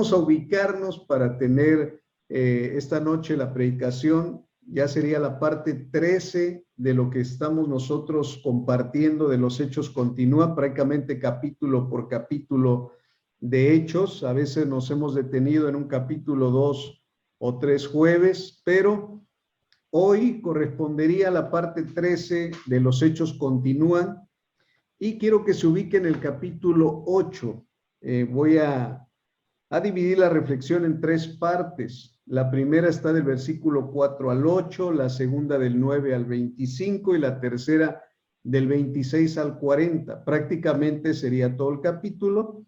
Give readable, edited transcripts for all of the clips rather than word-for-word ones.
vamos a ubicarnos para tener esta noche la predicación. Ya sería la parte 13 de lo que estamos nosotros compartiendo de los Hechos Continúa, prácticamente capítulo por capítulo de Hechos. A veces nos hemos detenido en un capítulo 2 o 3 jueves, pero hoy correspondería a la parte 13 de los Hechos Continúan y quiero que se ubique en el capítulo 8. Voy a dividir la reflexión en 3 partes. La primera está del versículo 4 al 8, la segunda del 9 al 25 y la tercera del 26 al 40. Prácticamente sería todo el capítulo,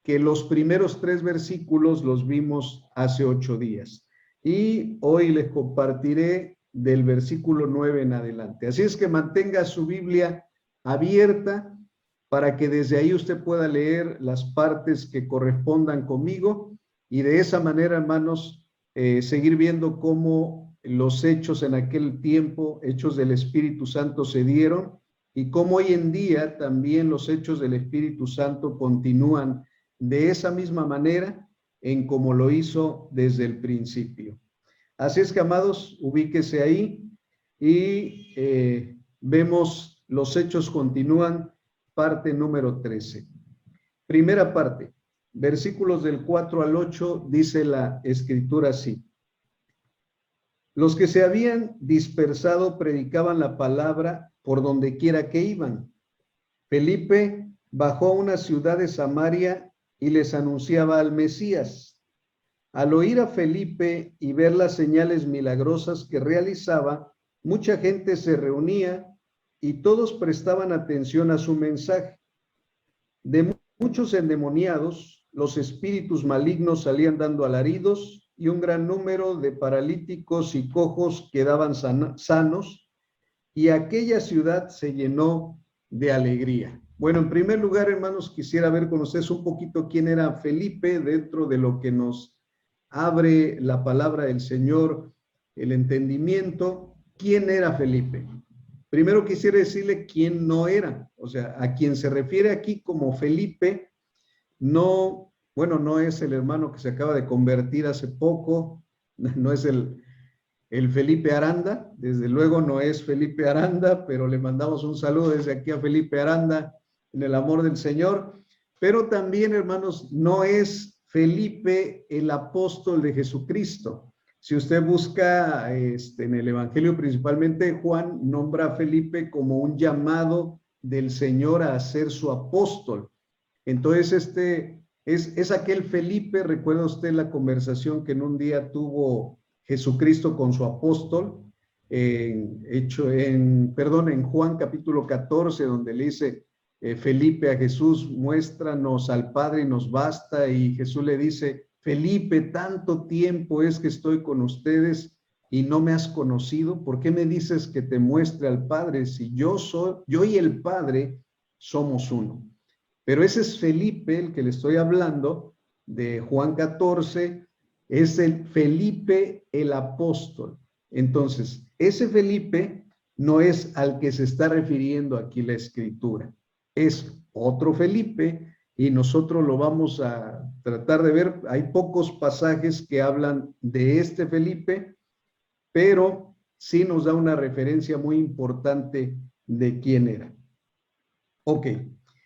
que los primeros 3 versículos los vimos hace 8 días. Y hoy les compartiré del versículo 9 en adelante. Así es que mantenga su Biblia abierta para que desde ahí usted pueda leer las partes que correspondan conmigo y de esa manera, hermanos, seguir viendo cómo los hechos en aquel tiempo, hechos del Espíritu Santo se dieron y cómo hoy en día también los hechos del Espíritu Santo continúan de esa misma manera en como lo hizo desde el principio. Así es que, amados, ubíquese ahí y vemos los hechos continúan, parte número 13. Primera parte, versículos del 4 al 8, dice la Escritura así. Los que se habían dispersado predicaban la palabra por donde quiera que iban. Felipe bajó a una ciudad de Samaria y les anunciaba al Mesías. Al oír a Felipe y ver las señales milagrosas que realizaba, mucha gente se reunía y todos prestaban atención a su mensaje. De muchos endemoniados, los espíritus malignos salían dando alaridos y un gran número de paralíticos y cojos quedaban sanos y aquella ciudad se llenó de alegría. Bueno, en primer lugar, hermanos, quisiera ver con ustedes un poquito quién era Felipe dentro de lo que nos abre la palabra del Señor, el entendimiento. ¿Quién era Felipe? Primero quisiera decirle quién no era, o sea, a quien se refiere aquí como Felipe, no, bueno, no es el hermano que se acaba de convertir hace poco, no es el Felipe Aranda, desde luego no es Felipe Aranda, pero le mandamos un saludo desde aquí a Felipe Aranda en el amor del Señor, pero también, hermanos, no es Felipe el apóstol de Jesucristo. Si usted busca en el Evangelio, principalmente Juan nombra a Felipe como un llamado del Señor a ser su apóstol. Entonces, es aquel Felipe, recuerda usted la conversación que en un día tuvo Jesucristo con su apóstol, en Juan capítulo 14, donde le dice Felipe a Jesús, muéstranos al Padre y nos basta, y Jesús le dice, Felipe, tanto tiempo es que estoy con ustedes y no me has conocido. ¿Por qué me dices que te muestre al Padre si yo y el Padre somos uno? Pero ese es Felipe, el que le estoy hablando, de Juan 14, es el Felipe el apóstol. Entonces, ese Felipe no es al que se está refiriendo aquí la Escritura. Es otro Felipe y nosotros lo vamos a tratar de ver. Hay pocos pasajes que hablan de este Felipe, pero sí nos da una referencia muy importante de quién era. Ok,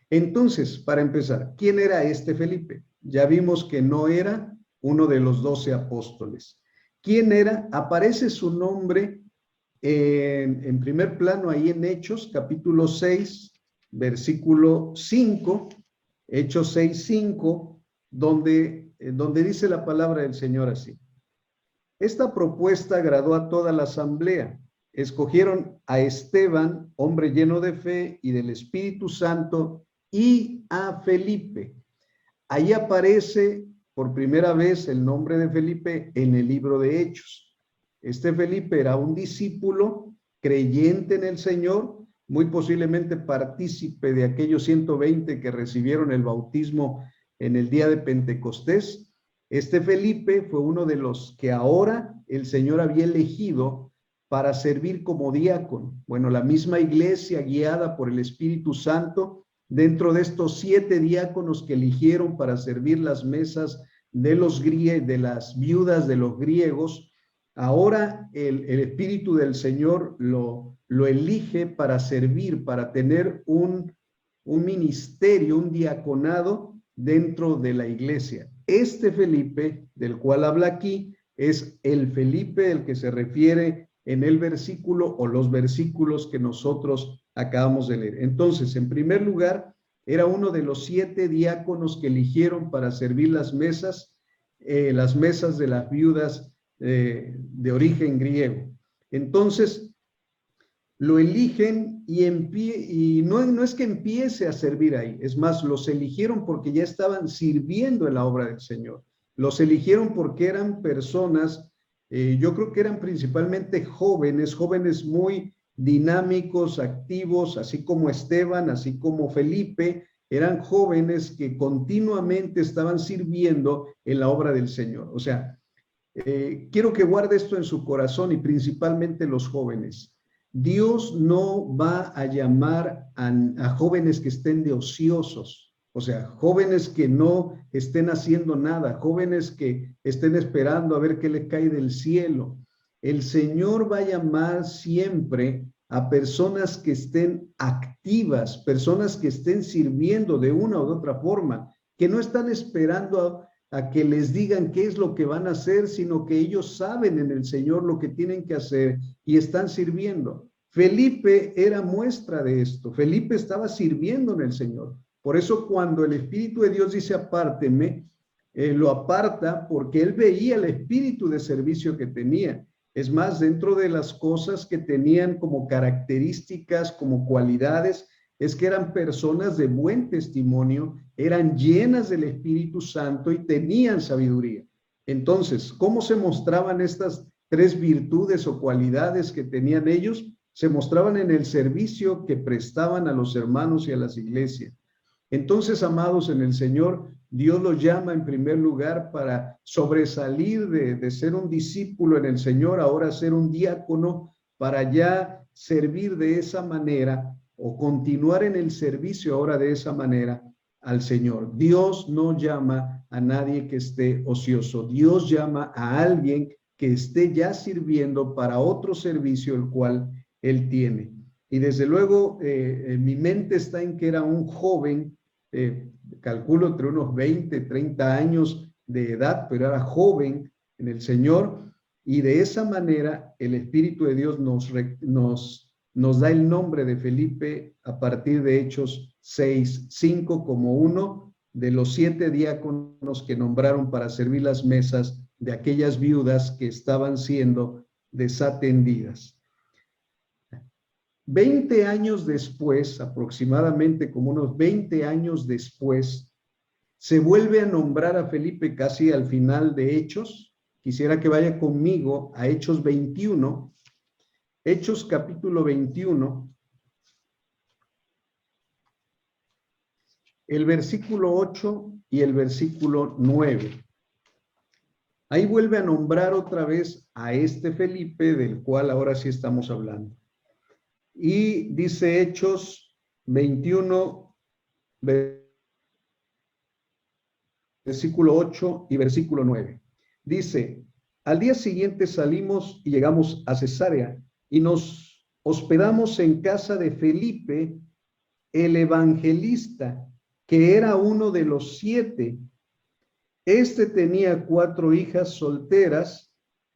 entonces, para empezar, ¿quién era este Felipe? Ya vimos que no era uno de los 12 apóstoles. ¿Quién era? Aparece su nombre en primer plano ahí en Hechos, capítulo 6, versículo 5, Hechos 6, 5, donde dice la palabra del Señor así. Esta propuesta agradó a toda la asamblea. Escogieron a Esteban, hombre lleno de fe y del Espíritu Santo, y a Felipe. Ahí aparece por primera vez el nombre de Felipe en el libro de Hechos. Este Felipe era un discípulo creyente en el Señor, muy posiblemente partícipe de aquellos 120 que recibieron el bautismo en el día de Pentecostés. Este Felipe fue uno de los que ahora el Señor había elegido para servir como diácono. Bueno, la misma iglesia, guiada por el Espíritu Santo, dentro de estos 7 diáconos que eligieron para servir las mesas de las viudas de los griegos, ahora el Espíritu del Señor lo elige para servir, para tener un ministerio, un diaconado dentro de la iglesia. Este Felipe, del cual habla aquí, es el Felipe del que se refiere en el versículo o los versículos que nosotros acabamos de leer. Entonces, en primer lugar, era uno de los 7 diáconos que eligieron para servir las mesas de las viudas de origen griego. Entonces, lo eligen y no es que empiece a servir ahí, es más, los eligieron porque ya estaban sirviendo en la obra del Señor. Los eligieron porque eran personas, yo creo que eran principalmente jóvenes muy dinámicos, activos, así como Esteban, así como Felipe, eran jóvenes que continuamente estaban sirviendo en la obra del Señor. O sea, quiero que guarde esto en su corazón y principalmente los jóvenes. Dios no va a llamar a jóvenes que estén de ociosos, o sea, jóvenes que no estén haciendo nada, jóvenes que estén esperando a ver qué le cae del cielo. El Señor va a llamar siempre a personas que estén activas, personas que estén sirviendo de una u otra forma, que no están esperando a que les digan qué es lo que van a hacer, sino que ellos saben en el Señor lo que tienen que hacer y están sirviendo. Felipe era muestra de esto. Felipe estaba sirviendo en el Señor. Por eso cuando el Espíritu de Dios dice apárteme, lo aparta porque él veía el espíritu de servicio que tenía. Es más, dentro de las cosas que tenían como características, como cualidades, es que eran personas de buen testimonio, eran llenas del Espíritu Santo y tenían sabiduría. Entonces, ¿cómo se mostraban estas 3 virtudes o cualidades que tenían ellos? Se mostraban en el servicio que prestaban a los hermanos y a las iglesias. Entonces, amados en el Señor, Dios los llama en primer lugar para sobresalir de ser un discípulo en el Señor, ahora ser un diácono, para ya servir de esa manera o continuar en el servicio ahora de esa manera al Señor. Dios no llama a nadie que esté ocioso. Dios llama a alguien que esté ya sirviendo para otro servicio el cual Él tiene. Y desde luego, mi mente está en que era un joven, calculo entre unos 20, 30 años de edad, pero era joven en el Señor, y de esa manera el Espíritu de Dios nos da el nombre de Felipe a partir de Hechos 6:5 como uno de los 7 diáconos que nombraron para servir las mesas de aquellas viudas que estaban siendo desatendidas. 20 años después, aproximadamente como unos 20 años después, se vuelve a nombrar a Felipe casi al final de Hechos. Quisiera que vaya conmigo a Hechos 21, Hechos capítulo 21, el versículo 8 y el versículo 9. Ahí vuelve a nombrar otra vez a este Felipe del cual ahora sí estamos hablando. Y dice Hechos 21, versículo 8 y versículo 9. Dice, al día siguiente salimos y llegamos a Cesarea y nos hospedamos en casa de Felipe, el evangelista, que era uno de los 7. Este tenía 4 hijas solteras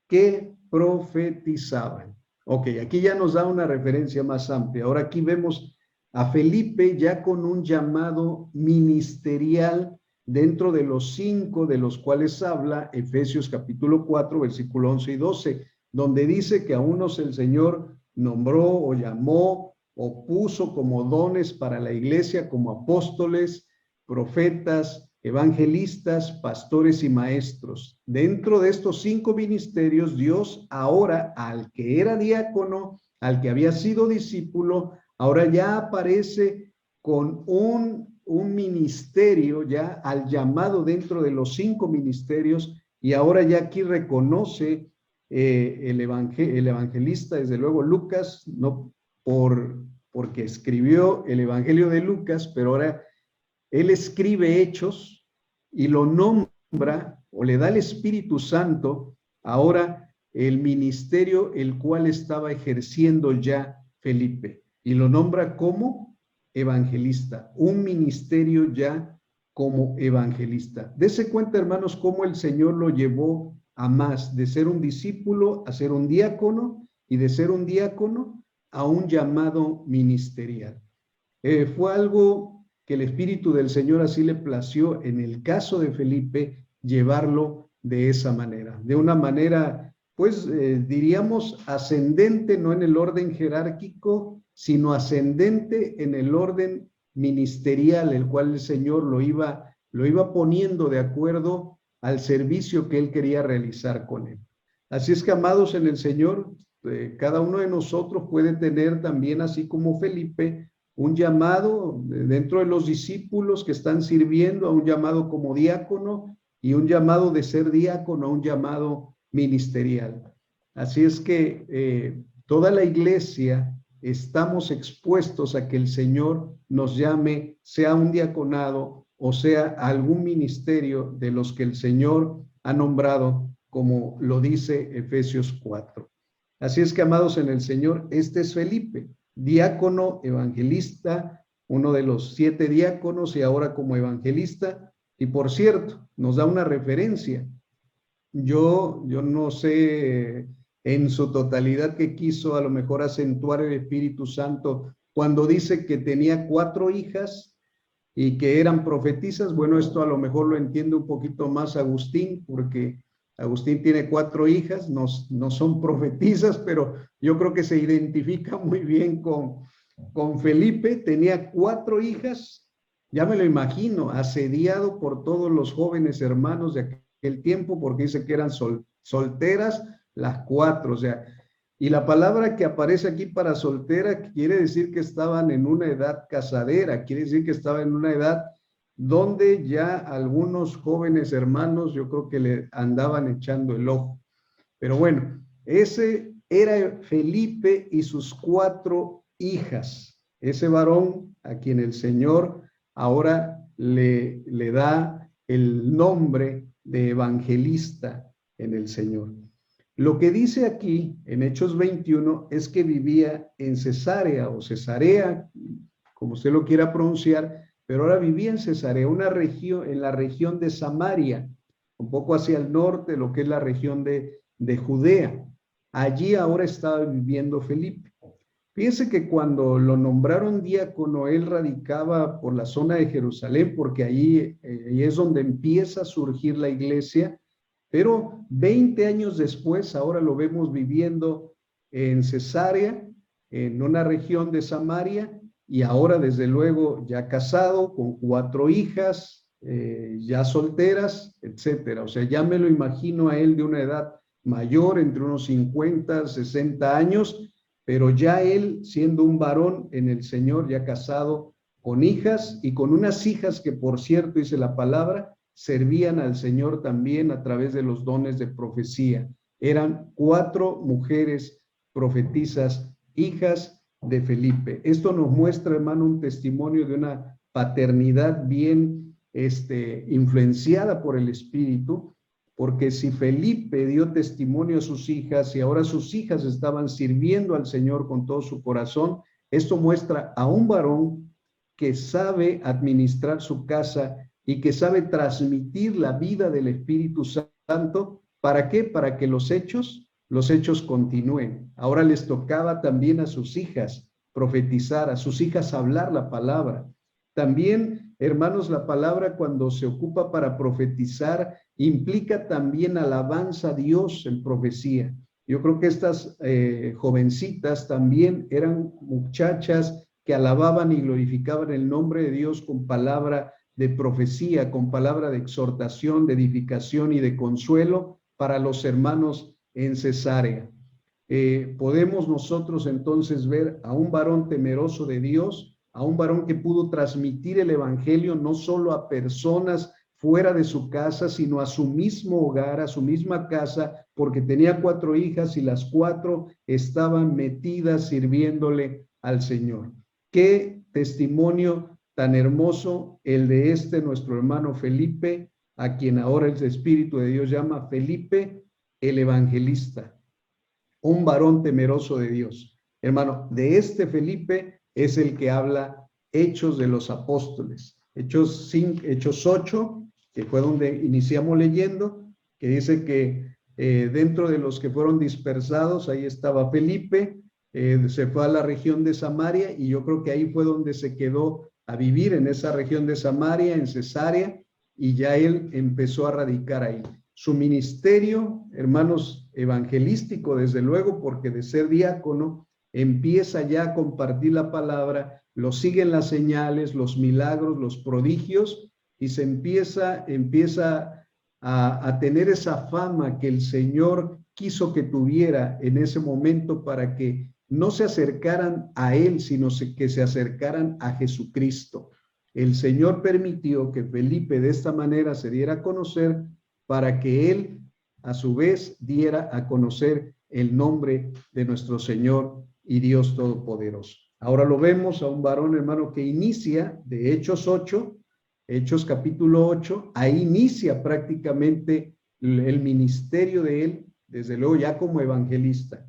que profetizaban. Ok, aquí ya nos da una referencia más amplia. Ahora aquí vemos a Felipe ya con un llamado ministerial dentro de los 5 de los cuales habla Efesios capítulo 4, versículo 11 y 12, donde dice que a unos el Señor nombró o llamó o puso como dones para la iglesia como apóstoles, profetas, evangelistas, pastores y maestros. Dentro de estos 5 ministerios, Dios ahora al que era diácono, al que había sido discípulo, ahora ya aparece con un ministerio, ya al llamado dentro de los 5 ministerios, y ahora ya aquí reconoce el evangelista, desde luego Lucas, no porque escribió el Evangelio de Lucas, pero ahora él escribe Hechos y lo nombra o le da el Espíritu Santo ahora el ministerio el cual estaba ejerciendo ya Felipe, y lo nombra como evangelista, un ministerio ya como evangelista. Dese cuenta, hermanos, cómo el Señor lo llevó a más, de ser un discípulo a ser un diácono, y de ser un diácono a un llamado ministerial. Fue algo que el Espíritu del Señor así le plació en el caso de Felipe, llevarlo de esa manera, de una manera, pues diríamos ascendente, no en el orden jerárquico, sino ascendente en el orden ministerial, el cual el Señor lo iba poniendo de acuerdo al servicio que él quería realizar con él. Así es que, amados en el Señor, cada uno de nosotros puede tener también, así como Felipe, un llamado dentro de los discípulos que están sirviendo, a un llamado como diácono, y un llamado de ser diácono, a un llamado ministerial. Así es que toda la iglesia estamos expuestos a que el Señor nos llame, sea un diaconado o sea algún ministerio de los que el Señor ha nombrado, como lo dice Efesios 4. Así es que, amados en el Señor, este es Felipe, diácono, evangelista, uno de los 7 diáconos y ahora como evangelista. Y por cierto, nos da una referencia. Yo no sé en su totalidad qué quiso a lo mejor acentuar el Espíritu Santo cuando dice que tenía 4 hijas y que eran profetisas. Bueno, esto a lo mejor lo entiende un poquito más Agustín, porque Agustín tiene 4 hijas, no son profetisas, pero yo creo que se identifica muy bien con Felipe. Tenía 4 hijas, ya me lo imagino, asediado por todos los jóvenes hermanos de aquel tiempo, porque dice que eran solteras las 4, o sea, y la palabra que aparece aquí para soltera quiere decir que estaban en una edad casadera, quiere decir que estaban en una edad donde ya algunos jóvenes hermanos yo creo que le andaban echando el ojo. Pero bueno, ese era Felipe y sus 4 hijas, ese varón a quien el Señor ahora le da el nombre de evangelista en el Señor. Lo que dice aquí en Hechos 21 es que vivía en Cesarea o Cesarea, como usted lo quiera pronunciar, pero ahora vivía en Cesarea, una región, en la región de Samaria, un poco hacia el norte, lo que es la región de Judea. Allí ahora estaba viviendo Felipe. Fíjense que cuando lo nombraron diácono, él radicaba por la zona de Jerusalén, porque ahí es donde empieza a surgir la iglesia. Pero 20 años después, ahora lo vemos viviendo en Cesarea, en una región de Samaria, y ahora desde luego ya casado, con 4 hijas, ya solteras, etcétera. O sea, ya me lo imagino a él de una edad mayor, entre unos 50, 60 años, pero ya él siendo un varón en el Señor, ya casado, con hijas, y con unas hijas que, por cierto, dice la palabra, servían al Señor también a través de los dones de profecía. Eran 4 mujeres profetisas, hijas de Felipe. Esto nos muestra, hermano, un testimonio de una paternidad bien influenciada por el Espíritu, porque si Felipe dio testimonio a sus hijas y ahora sus hijas estaban sirviendo al Señor con todo su corazón, esto muestra a un varón que sabe administrar su casa y que sabe transmitir la vida del Espíritu Santo. ¿Para qué? Para que los hechos continúen. Ahora les tocaba también a sus hijas profetizar, a sus hijas hablar la palabra. También, hermanos, la palabra cuando se ocupa para profetizar implica también alabanza a Dios en profecía. Yo creo que estas jovencitas también eran muchachas que alababan y glorificaban el nombre de Dios con palabra de profecía, con palabra de exhortación, de edificación y de consuelo para los hermanos en Cesarea. Podemos nosotros entonces ver a un varón temeroso de Dios, a un varón que pudo transmitir el evangelio no solo a personas fuera de su casa, sino a su mismo hogar, a su misma casa, porque tenía 4 hijas y las 4 estaban metidas sirviéndole al Señor. Qué testimonio tan hermoso el de nuestro hermano Felipe, a quien ahora el Espíritu de Dios llama Felipe el Evangelista, un varón temeroso de Dios. Hermano, de este Felipe es el que habla Hechos de los Apóstoles, Hechos 8, que fue donde iniciamos leyendo, que dice que dentro de los que fueron dispersados, ahí estaba Felipe, se fue a la región de Samaria y yo creo que ahí fue donde se quedó a vivir, en esa región de Samaria, en Cesarea, y ya él empezó a radicar ahí. Su ministerio, hermanos, evangelístico, desde luego, porque de ser diácono, empieza ya a compartir la palabra, lo siguen las señales, los milagros, los prodigios, y se empieza a tener esa fama que el Señor quiso que tuviera en ese momento para que no se acercaran a él, sino que se acercaran a Jesucristo. El Señor permitió que Felipe de esta manera se diera a conocer para que él a su vez diera a conocer el nombre de nuestro Señor y Dios Todopoderoso. Ahora lo vemos a un varón, hermano, que inicia de Hechos 8, Hechos capítulo 8, ahí inicia prácticamente el ministerio de él, desde luego ya como evangelista.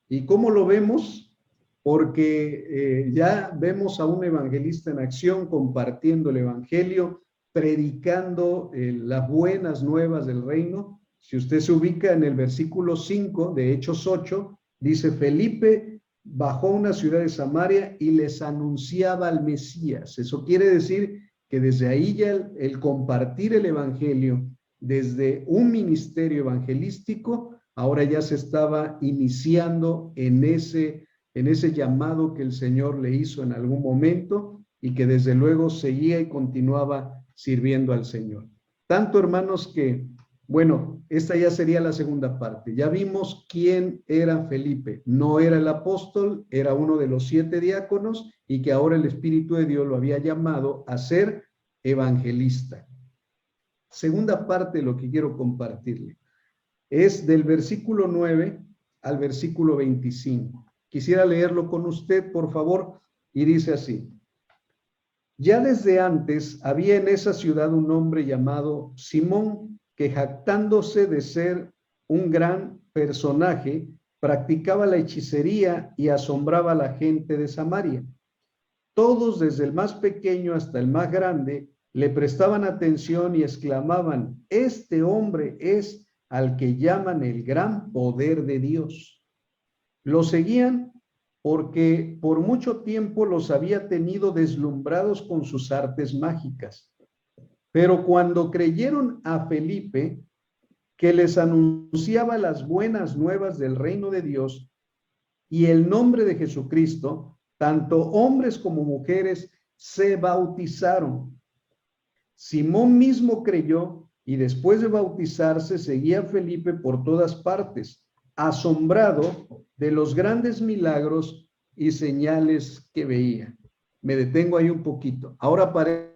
¿Y cómo lo vemos? Porque ya vemos a un evangelista en acción, compartiendo el evangelio, predicando las buenas nuevas del reino. Si usted se ubica en el versículo 5 de Hechos 8, dice: Felipe bajó a una ciudad de Samaria y les anunciaba al Mesías. Eso quiere decir que desde ahí ya el compartir el evangelio, desde un ministerio evangelístico, ahora ya se estaba iniciando en ese llamado que el Señor le hizo en algún momento y que desde luego seguía y continuaba sirviendo al Señor. Tanto, hermanos, que, bueno, esta ya sería la segunda parte. Ya vimos quién era Felipe. No era el apóstol, era uno de los 7 diáconos y que ahora el Espíritu de Dios lo había llamado a ser evangelista. Segunda parte de lo que quiero compartirle es del versículo 9 al versículo 25. Quisiera leerlo con usted, por favor, y dice así: Ya desde antes había en esa ciudad un hombre llamado Simón, que jactándose de ser un gran personaje, practicaba la hechicería y asombraba a la gente de Samaria. Todos, desde el más pequeño hasta el más grande, le prestaban atención y exclamaban: Este hombre es al que llaman el gran poder de Dios. Lo seguían porque por mucho tiempo los había tenido deslumbrados con sus artes mágicas. Pero cuando creyeron a Felipe, que les anunciaba las buenas nuevas del reino de Dios y el nombre de Jesucristo, tanto hombres como mujeres se bautizaron. Simón mismo creyó y después de bautizarse seguía a Felipe por todas partes, asombrado de los grandes milagros y señales que veía. Me detengo ahí un poquito. Ahora aparece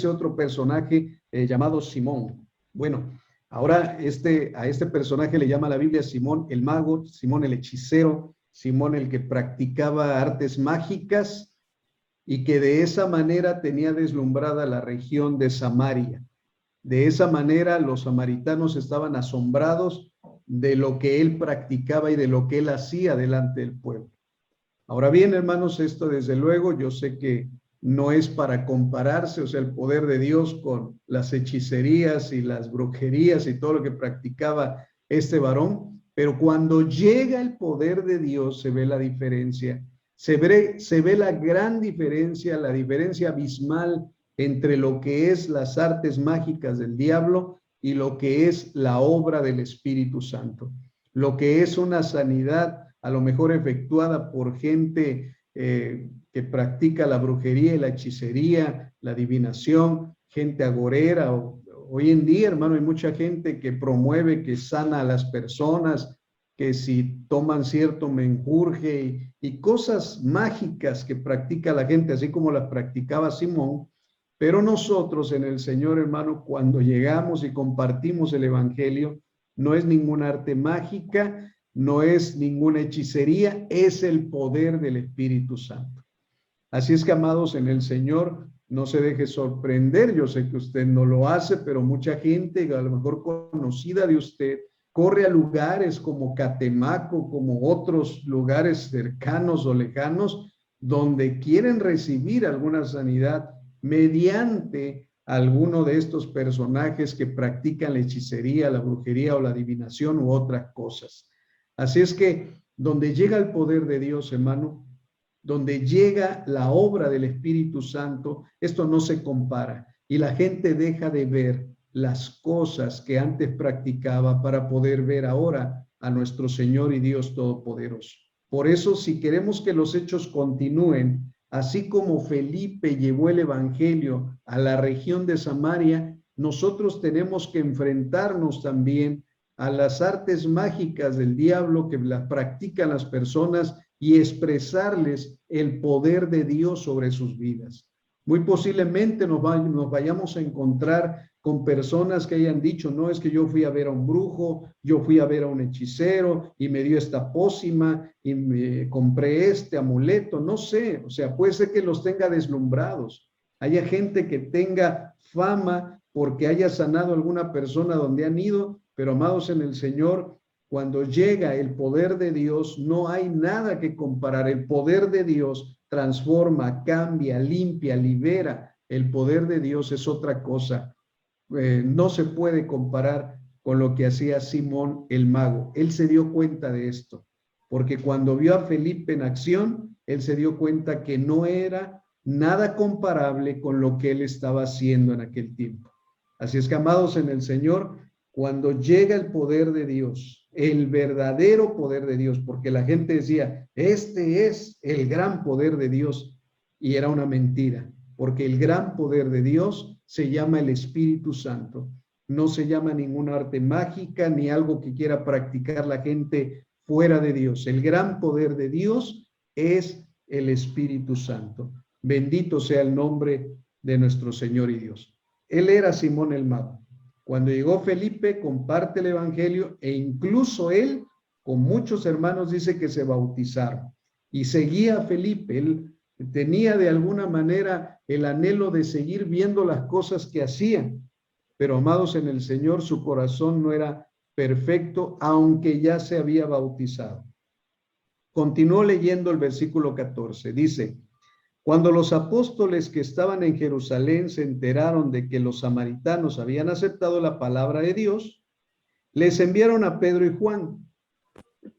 otro personaje llamado Simón. Bueno, ahora a este personaje le llama la Biblia Simón el mago, Simón el hechicero, Simón el que practicaba artes mágicas y que de esa manera tenía deslumbrada la región de Samaria. De esa manera los samaritanos estaban asombrados de lo que él practicaba y de lo que él hacía delante del pueblo. Ahora bien, hermanos, esto desde luego yo sé que no es para compararse, o sea, el poder de Dios con las hechicerías y las brujerías y todo lo que practicaba este varón, pero cuando llega el poder de Dios se ve la diferencia, se ve la gran diferencia, la diferencia abismal entre lo que es las artes mágicas del diablo y lo que es la obra del Espíritu Santo, lo que es una sanidad a lo mejor efectuada por gente que practica la brujería y la hechicería, la adivinación, gente agorera. Hoy en día, hermano, hay mucha gente que promueve, que sana a las personas, que si toman cierto menjurje y cosas mágicas que practica la gente, así como las practicaba Simón. Pero nosotros en el Señor, hermano, cuando llegamos y compartimos el evangelio, no es ninguna arte mágica, no es ninguna hechicería, es el poder del Espíritu Santo. Así es que, amados, en el Señor, No se deje sorprender, yo sé que usted no lo hace, pero mucha gente, a lo mejor conocida de usted, corre a lugares como Catemaco, como otros lugares cercanos o lejanos, donde quieren recibir alguna sanidad mediante alguno de estos personajes que practican la hechicería, la brujería o la adivinación u otras cosas. Así es que donde llega el poder de Dios, hermano, donde llega la obra del Espíritu Santo, esto no se compara y la gente deja de ver las cosas que antes practicaba para poder ver ahora a nuestro Señor y Dios Todopoderoso. Por eso, si queremos que los hechos continúen, así como Felipe llevó el Evangelio a la región de Samaria, nosotros tenemos que enfrentarnos también a las artes mágicas del diablo que las practican las personas y expresarles el poder de Dios sobre sus vidas. Muy posiblemente nos vayamos a encontrar con personas que hayan dicho, no, es que yo fui a ver a un brujo, yo fui a ver a un hechicero y me dio esta pócima y me compré este amuleto, no sé, o sea, puede ser que los tenga deslumbrados. Haya gente que tenga fama porque haya sanado a alguna persona donde han ido, pero amados en el Señor, cuando llega el poder de Dios, no hay nada que comparar. El poder de Dios transforma, cambia, limpia, libera. El poder de Dios es otra cosa. No se puede comparar con lo que hacía Simón el mago. Él se dio cuenta de esto, porque cuando vio a Felipe en acción, él se dio cuenta que no era nada comparable con lo que él estaba haciendo en aquel tiempo. Así es que, amados en el Señor, cuando llega el poder de Dios, el verdadero poder de Dios, porque la gente decía, este es el gran poder de Dios, y era una mentira, porque el gran poder de Dios se llama el Espíritu Santo, no se llama ninguna arte mágica ni algo que quiera practicar la gente fuera de Dios. El gran poder de Dios es el Espíritu Santo. Bendito sea el nombre de nuestro Señor y Dios. Él era Simón el mago. Cuando llegó Felipe, comparte el evangelio e incluso él, con muchos hermanos, dice que se bautizaron y seguía a Felipe. Él tenía de alguna manera el anhelo de seguir viendo las cosas que hacían, pero amados en el Señor, su corazón no era perfecto, aunque ya se había bautizado. Continuó leyendo el versículo 14, dice, cuando los apóstoles que estaban en Jerusalén se enteraron de que los samaritanos habían aceptado la palabra de Dios, les enviaron a Pedro y Juan.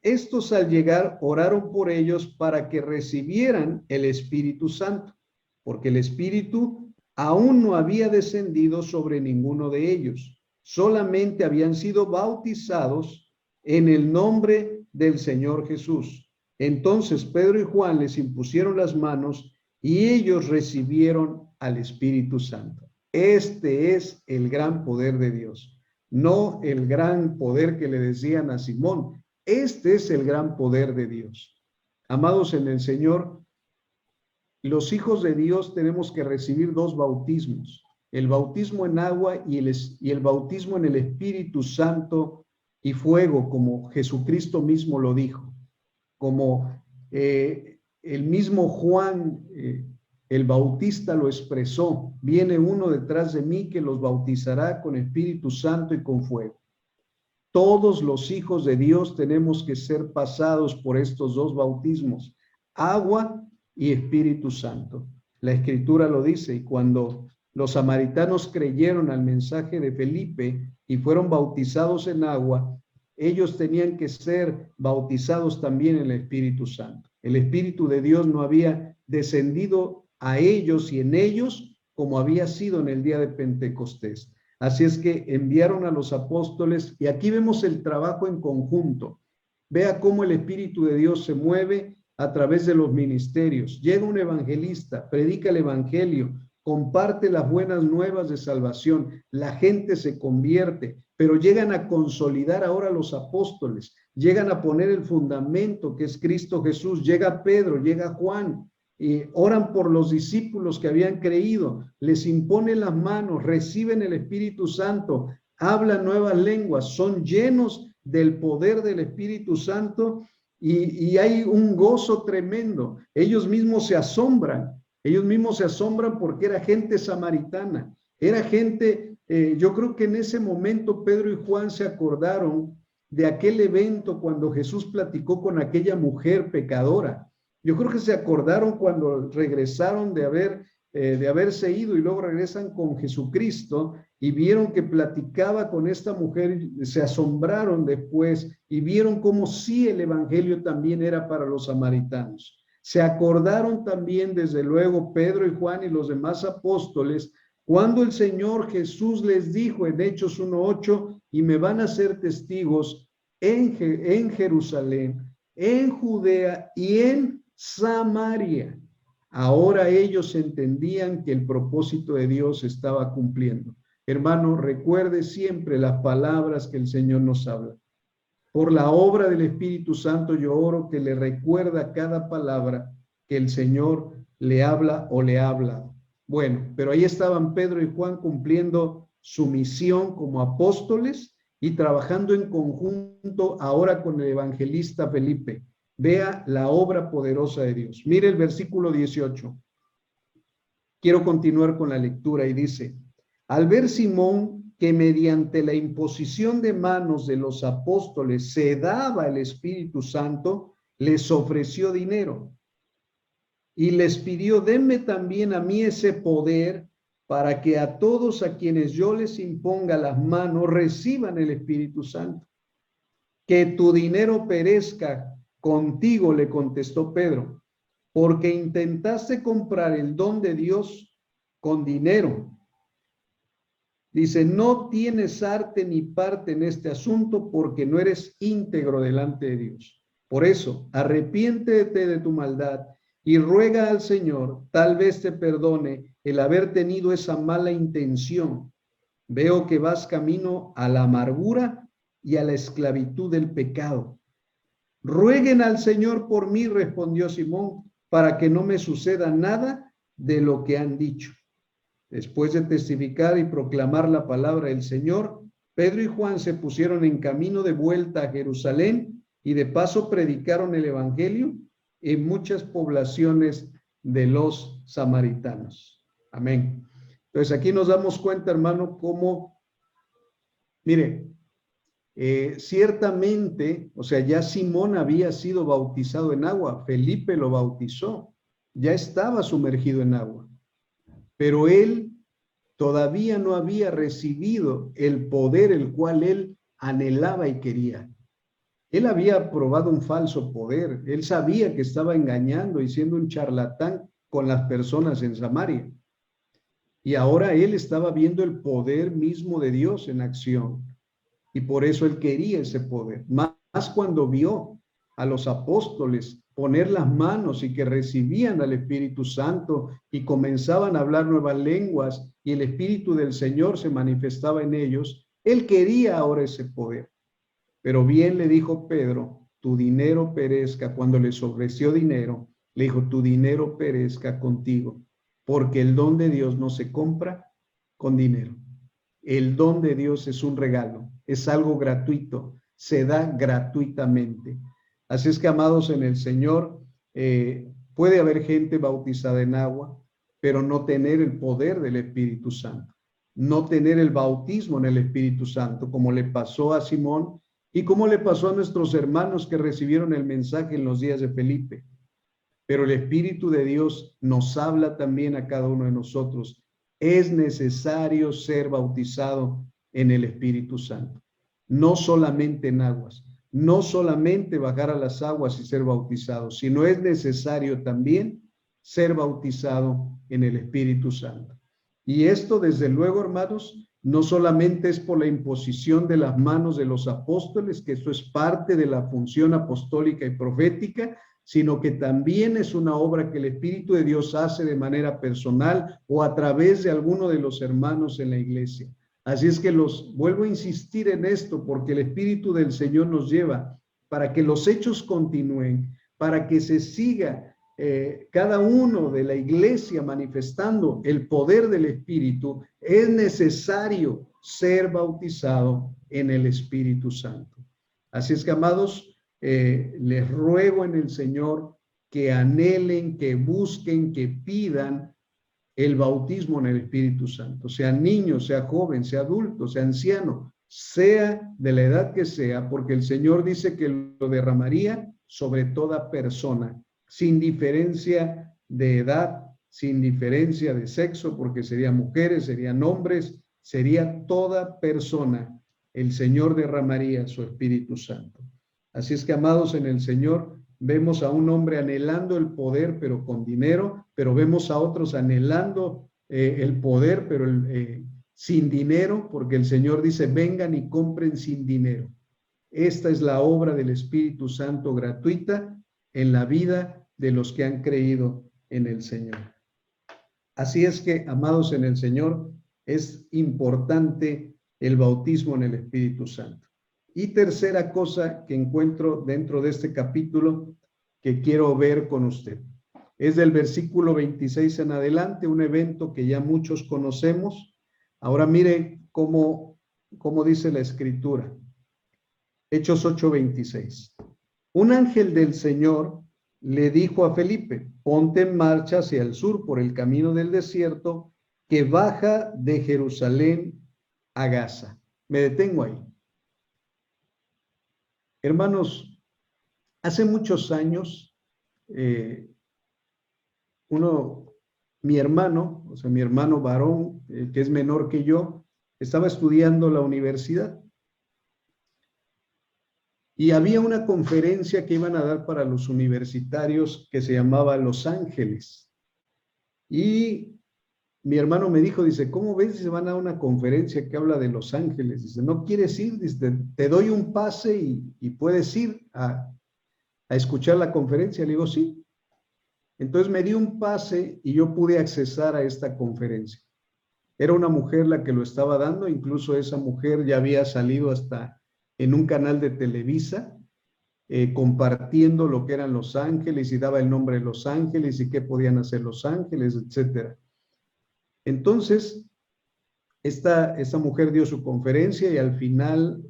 Estos al llegar oraron por ellos para que recibieran el Espíritu Santo, porque el Espíritu aún no había descendido sobre ninguno de ellos, solamente habían sido bautizados en el nombre del Señor Jesús. Entonces Pedro y Juan les impusieron las manos y ellos recibieron al Espíritu Santo. Este es el gran poder de Dios, no el gran poder que le decían a Simón. Este es el gran poder de Dios. Amados en el Señor, los hijos de Dios tenemos que recibir dos bautismos, el bautismo en agua y el bautismo en el Espíritu Santo y fuego, como Jesucristo mismo lo dijo, como el mismo Juan, el Bautista lo expresó, viene uno detrás de mí que los bautizará con Espíritu Santo y con fuego. Todos los hijos de Dios tenemos que ser pasados por estos dos bautismos, agua y Espíritu Santo. La Escritura lo dice, y cuando los samaritanos creyeron al mensaje de Felipe y fueron bautizados en agua, ellos tenían que ser bautizados también en el Espíritu Santo. El Espíritu de Dios no había descendido a ellos y en ellos como había sido en el día de Pentecostés. Así es que enviaron a los apóstoles y aquí vemos el trabajo en conjunto. Vea cómo el Espíritu de Dios se mueve a través de los ministerios. Llega un evangelista, predica el evangelio, comparte las buenas nuevas de salvación, la gente se convierte, pero llegan a consolidar ahora los apóstoles, llegan a poner el fundamento que es Cristo Jesús, llega Pedro, llega Juan, y oran por los discípulos que habían creído, les imponen las manos, reciben el Espíritu Santo, hablan nuevas lenguas, son llenos del poder del Espíritu Santo y hay un gozo tremendo. Ellos mismos se asombran. Ellos mismos se asombran porque era gente samaritana, era gente, yo creo que en ese momento Pedro y Juan se acordaron de aquel evento cuando Jesús platicó con aquella mujer pecadora. Yo creo que se acordaron cuando regresaron de haberse ido y luego regresan con Jesucristo y vieron que platicaba con esta mujer, se asombraron después y vieron cómo sí el evangelio también era para los samaritanos. Se acordaron también, desde luego, Pedro y Juan y los demás apóstoles, cuando el Señor Jesús les dijo en Hechos 1:8, y me van a ser testigos en Jerusalén, en Judea y en Samaria. Ahora ellos entendían que el propósito de Dios estaba cumpliendo. Hermano, recuerde siempre las palabras que el Señor nos habla. Por la obra del Espíritu Santo yo oro que le recuerda cada palabra que el Señor le habla o le ha hablado. Bueno, pero ahí estaban Pedro y Juan cumpliendo su misión como apóstoles y trabajando en conjunto ahora con el evangelista Felipe. Vea la obra poderosa de Dios. Mire el versículo 18. Quiero continuar con la lectura y dice, al ver Simón que mediante la imposición de manos de los apóstoles se daba el Espíritu Santo, les ofreció dinero y les pidió, denme también a mí ese poder para que a todos a quienes yo les imponga las manos reciban el Espíritu Santo. Que tu dinero perezca contigo, le contestó Pedro, porque intentaste comprar el don de Dios con dinero. Dice, no tienes arte ni parte en este asunto porque no eres íntegro delante de Dios. Por eso, arrepiéntete de tu maldad y ruega al Señor, tal vez te perdone el haber tenido esa mala intención. Veo que vas camino a la amargura y a la esclavitud del pecado. Rueguen al Señor por mí, respondió Simón, para que no me suceda nada de lo que han dicho. Después de testificar y proclamar la palabra del Señor, Pedro y Juan se pusieron en camino de vuelta a Jerusalén y de paso predicaron el evangelio en muchas poblaciones de los samaritanos. Amén. Entonces aquí nos damos cuenta, hermano, cómo, mire, ciertamente, o sea, ya Simón había sido bautizado en agua, Felipe lo bautizó, ya estaba sumergido en agua, pero él todavía no había recibido el poder el cual él anhelaba y quería. Él había probado un falso poder, él sabía que estaba engañando y siendo un charlatán con las personas en Samaria. Y ahora él estaba viendo el poder mismo de Dios en acción. Y por eso él quería ese poder. Más cuando vio a los apóstoles poner las manos y que recibían al Espíritu Santo y comenzaban a hablar nuevas lenguas y el Espíritu del Señor se manifestaba en ellos, él quería ahora ese poder. Pero bien le dijo Pedro, tu dinero perezca. Cuando les ofreció dinero, le dijo, tu dinero perezca contigo, porque el don de Dios no se compra con dinero. El don de Dios es un regalo, es algo gratuito, se da gratuitamente. Así es que, amados en el Señor, puede haber gente bautizada en agua, pero no tener el poder del Espíritu Santo, no tener el bautismo en el Espíritu Santo, como le pasó a Simón y como le pasó a nuestros hermanos que recibieron el mensaje en los días de Felipe. Pero el Espíritu de Dios nos habla también a cada uno de nosotros. Es necesario ser bautizado en el Espíritu Santo, no solamente en aguas, no solamente bajar a las aguas y ser bautizado, sino es necesario también ser bautizado en el Espíritu Santo. Y esto, desde luego, hermanos, no solamente es por la imposición de las manos de los apóstoles, que esto es parte de la función apostólica y profética, sino que también es una obra que el Espíritu de Dios hace de manera personal o a través de alguno de los hermanos en la iglesia. Así es que vuelvo a insistir en esto, porque el Espíritu del Señor nos lleva para que los hechos continúen, para que se siga cada uno de la iglesia manifestando el poder del Espíritu. Es necesario ser bautizado en el Espíritu Santo. Así es que, amados, les ruego en el Señor que anhelen, que busquen, que pidan el bautismo en el Espíritu Santo, sea niño, sea joven, sea adulto, sea anciano, sea de la edad que sea, porque el Señor dice que lo derramaría sobre toda persona, sin diferencia de edad, sin diferencia de sexo, porque serían mujeres, serían hombres, sería toda persona. El Señor derramaría su Espíritu Santo. Así es que, amados en el Señor, vemos a un hombre anhelando el poder, pero con dinero, pero vemos a otros anhelando el poder, pero sin dinero, porque el Señor dice, vengan y compren sin dinero. Esta es la obra del Espíritu Santo gratuita en la vida de los que han creído en el Señor. Así es que, amados en el Señor, es importante el bautismo en el Espíritu Santo. Y tercera cosa que encuentro dentro de este capítulo que quiero ver con usted. Es del versículo 26 en adelante, un evento que ya muchos conocemos. Ahora mire cómo dice la Escritura. Hechos 8:26. Un ángel del Señor le dijo a Felipe, ponte en marcha hacia el sur por el camino del desierto que baja de Jerusalén a Gaza. Me detengo ahí. Hermanos, hace muchos años, mi hermano varón, que es menor que yo, estaba estudiando la universidad. Y había una conferencia que iban a dar para los universitarios que se llamaba Los Ángeles. Y mi hermano me dijo, dice, ¿cómo ves si se van a una conferencia que habla de Los Ángeles? Dice, ¿no quieres ir? Dice, te doy un pase y puedes ir a escuchar la conferencia. Le digo, sí. Entonces me dio un pase y yo pude accesar a esta conferencia. Era una mujer la que lo estaba dando, incluso esa mujer ya había salido hasta en un canal de Televisa, compartiendo lo que eran Los Ángeles y daba el nombre de Los Ángeles y qué podían hacer Los Ángeles, etcétera. Entonces, esta mujer dio su conferencia y al final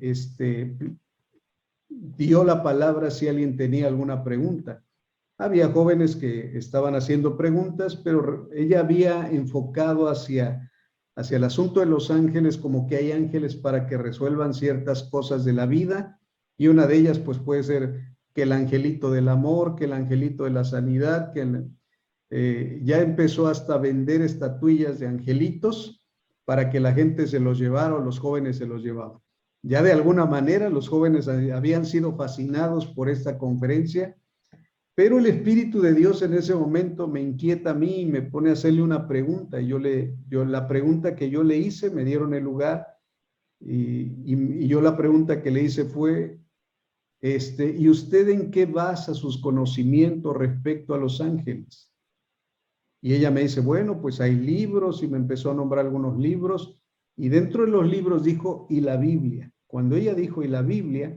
dio la palabra si alguien tenía alguna pregunta. Había jóvenes que estaban haciendo preguntas, pero ella había enfocado hacia el asunto de los ángeles, como que hay ángeles para que resuelvan ciertas cosas de la vida, y una de ellas pues puede ser que el angelito del amor, que el angelito de la sanidad, ya empezó hasta a vender estatuillas de angelitos para que la gente se los llevara o los jóvenes se los llevaban. Ya de alguna manera los jóvenes habían sido fascinados por esta conferencia, pero el Espíritu de Dios en ese momento me inquieta a mí y me pone a hacerle una pregunta. Y la pregunta que yo le hice, me dieron el lugar y yo la pregunta que le hice fue, ¿y usted en qué basa sus conocimientos respecto a los ángeles? Y ella me dice, bueno, pues hay libros, y me empezó a nombrar algunos libros, y dentro de los libros dijo, y la Biblia. Cuando ella dijo, y la Biblia,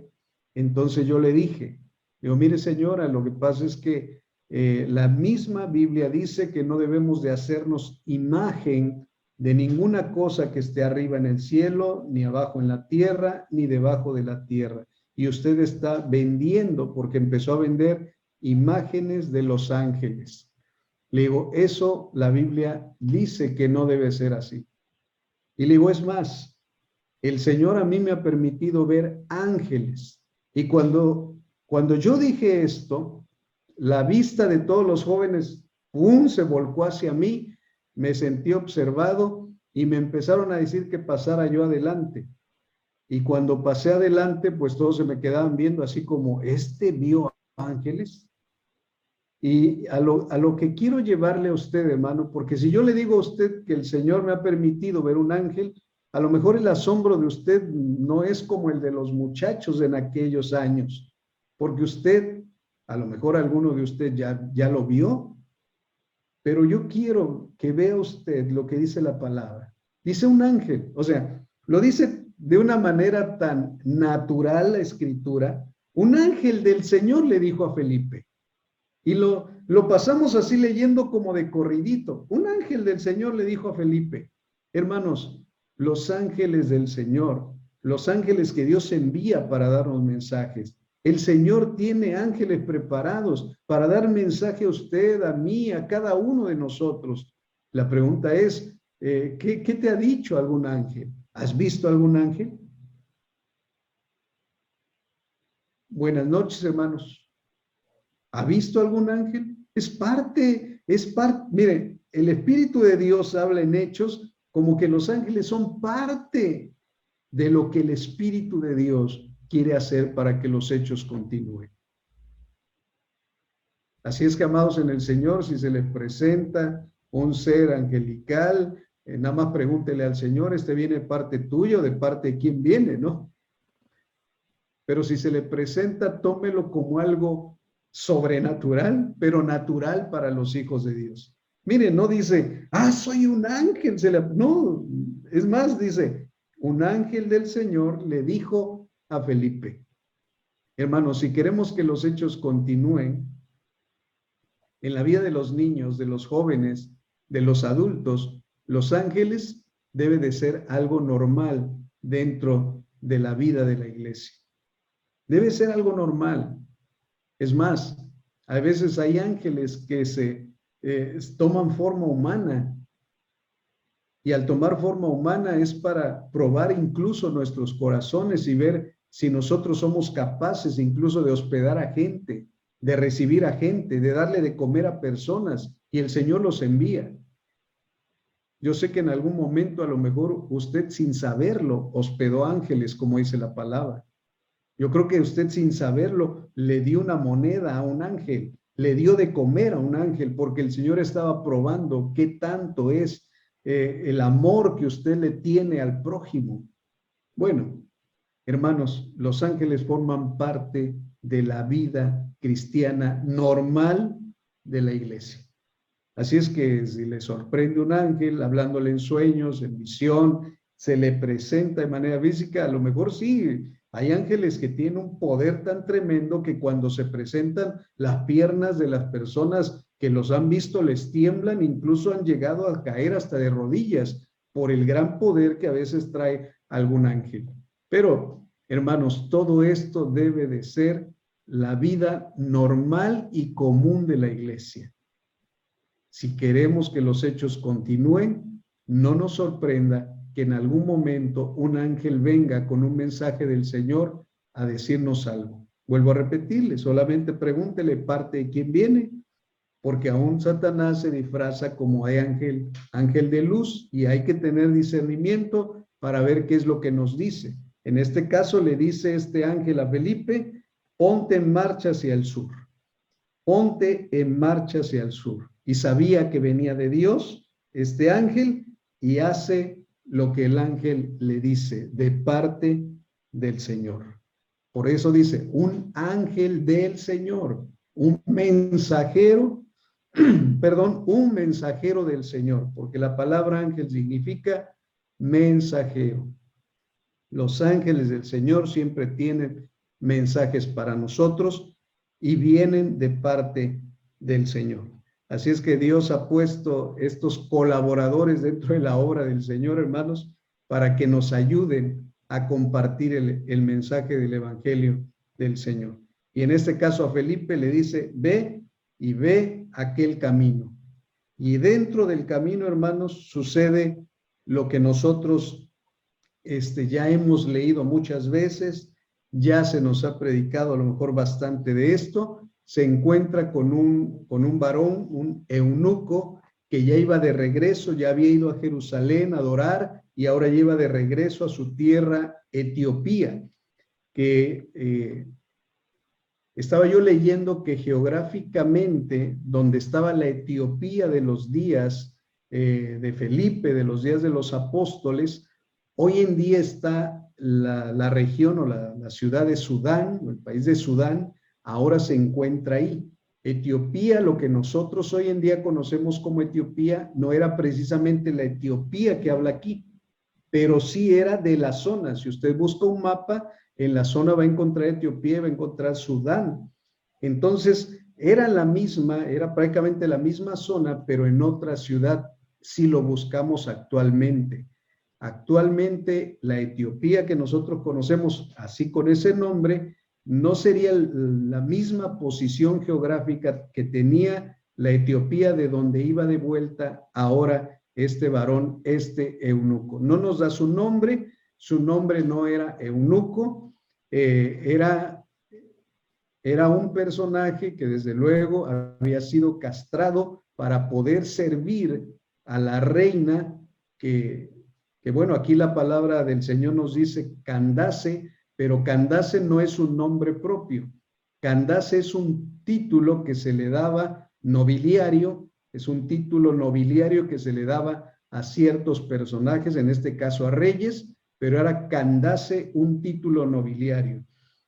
entonces yo le dije, digo, mire señora, lo que pasa es que la misma Biblia dice que no debemos de hacernos imagen de ninguna cosa que esté arriba en el cielo, ni abajo en la tierra, ni debajo de la tierra. Y usted está vendiendo, porque empezó a vender imágenes de los ángeles. Le digo, eso la Biblia dice que no debe ser así. Y le digo, es más, el Señor a mí me ha permitido ver ángeles. Y cuando yo dije esto, la vista de todos los jóvenes, se volcó hacia mí, me sentí observado y me empezaron a decir que pasara yo adelante. Y cuando pasé adelante, pues todos se me quedaban viendo así como, ¿vio ángeles? Y a lo que quiero llevarle a usted, hermano, porque si yo le digo a usted que el Señor me ha permitido ver un ángel, a lo mejor el asombro de usted no es como el de los muchachos en aquellos años, porque usted, a lo mejor alguno de usted ya lo vio, pero yo quiero que vea usted lo que dice la palabra. Dice un ángel, o sea, lo dice de una manera tan natural la Escritura. Un ángel del Señor le dijo a Felipe, y lo pasamos así leyendo como de corridito. Un ángel del Señor le dijo a Felipe, hermanos, los ángeles del Señor, los ángeles que Dios envía para darnos mensajes, El Señor tiene ángeles preparados para dar mensaje a usted, a mí, a cada uno de nosotros. La pregunta es, ¿qué te ha dicho algún ángel? ¿Has visto algún ángel? Buenas noches, hermanos. ¿Ha visto algún ángel? Es parte, mire, el Espíritu de Dios habla en Hechos como que los ángeles son parte de lo que el Espíritu de Dios quiere hacer para que los hechos continúen. Así es que, amados en el Señor, si se les presenta un ser angelical, nada más pregúntele al Señor, ¿este viene de parte tuya o de parte de quién viene, no? Pero si se le presenta, tómelo como algo sobrenatural, pero natural para los hijos de Dios. Mire, no dice, soy un ángel. No, es más, dice, un ángel del Señor le dijo a Felipe. Hermanos, si queremos que los hechos continúen en la vida de los niños, de los jóvenes, de los adultos, los ángeles debe de ser algo normal dentro de la vida de la iglesia. Debe ser algo normal. Es más, a veces hay ángeles que toman forma humana, y al tomar forma humana es para probar incluso nuestros corazones y ver si nosotros somos capaces incluso de hospedar a gente, de recibir a gente, de darle de comer a personas, y el Señor los envía. Yo sé que en algún momento a lo mejor usted sin saberlo hospedó ángeles, como dice la palabra. Yo creo que usted sin saberlo le dio una moneda a un ángel, le dio de comer a un ángel, porque el Señor estaba probando qué tanto es el amor que usted le tiene al prójimo. Bueno, hermanos, los ángeles forman parte de la vida cristiana normal de la iglesia. Así es que si le sorprende un ángel hablándole en sueños, en visión, se le presenta de manera física, a lo mejor sí, hay ángeles que tienen un poder tan tremendo que cuando se presentan, las piernas de las personas que los han visto les tiemblan, incluso han llegado a caer hasta de rodillas por el gran poder que a veces trae algún ángel. Pero, hermanos, todo esto debe de ser la vida normal y común de la iglesia. Si queremos que los hechos continúen, no nos sorprenda que en algún momento un ángel venga con un mensaje del Señor a decirnos algo. Vuelvo a repetirle, solamente pregúntele parte de quién viene, porque aún Satanás se disfraza como ángel de luz, y hay que tener discernimiento para ver qué es lo que nos dice. En este caso le dice este ángel a Felipe, ponte en marcha hacia el sur. Ponte en marcha hacia el sur. Y sabía que venía de Dios este ángel y hace lo que el ángel le dice de parte del Señor. Por eso dice, un ángel del Señor, un mensajero, un mensajero del Señor, porque la palabra ángel significa mensajero. Los ángeles del Señor siempre tienen mensajes para nosotros y vienen de parte del Señor. Así es que Dios ha puesto estos colaboradores dentro de la obra del Señor, hermanos, para que nos ayuden a compartir el mensaje del Evangelio del Señor. Y en este caso a Felipe le dice, ve y ve aquel camino. Y dentro del camino, hermanos, sucede lo que nosotros ya hemos leído muchas veces, ya se nos ha predicado a lo mejor bastante de esto. Se encuentra con un varón, un eunuco, que ya iba de regreso, ya había ido a Jerusalén a adorar y ahora lleva de regreso a su tierra, Etiopía, que estaba yo leyendo que geográficamente, donde estaba la Etiopía de los días de Felipe, de los días de los apóstoles, hoy en día está la región o la ciudad de Sudán, o el país de Sudán, ahora se encuentra ahí. Etiopía, lo que nosotros hoy en día conocemos como Etiopía, no era precisamente la Etiopía que habla aquí, pero sí era de la zona. Si usted busca un mapa, en la zona va a encontrar Etiopía, va a encontrar Sudán. Entonces, era prácticamente la misma zona, pero en otra ciudad, si lo buscamos actualmente. Actualmente, la Etiopía que nosotros conocemos así con ese nombre, no sería la misma posición geográfica que tenía la Etiopía de donde iba de vuelta ahora este varón, este eunuco. No nos da su nombre no era eunuco, era un personaje que desde luego había sido castrado para poder servir a la reina que bueno, aquí la palabra del Señor nos dice Candace, pero Candace no es un nombre propio. Candace es un título que se le daba nobiliario, es un título nobiliario que se le daba a ciertos personajes, en este caso a reyes, pero era Candace un título nobiliario.